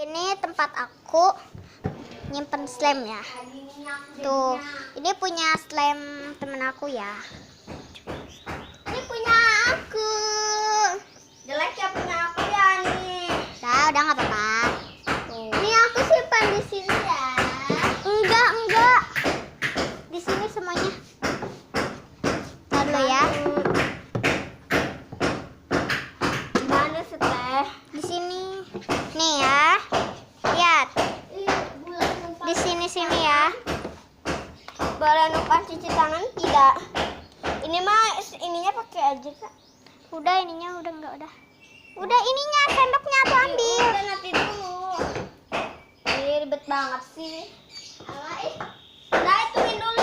Ini tempat aku nyimpen slime ya. Tuh, ini punya slime temen aku ya. Ini punya aku. Jelek ya punya aku ya nih. Udah nggak apa-apa. Ini aku simpan di sini ya. Enggak. Di sini semuanya. Ntar dulu ya. Mana sih teh? Di sini. Nih ya. Lihat. Di sini ya. Boleh numpang cuci tangan tidak? Ini mah ininya pakai aja kak. Udah ininya udah enggak udah. Udah ininya sendoknya tuh ambil. Udah nanti dulu. Ini ribet banget sih. Alah, nah hitungin dulu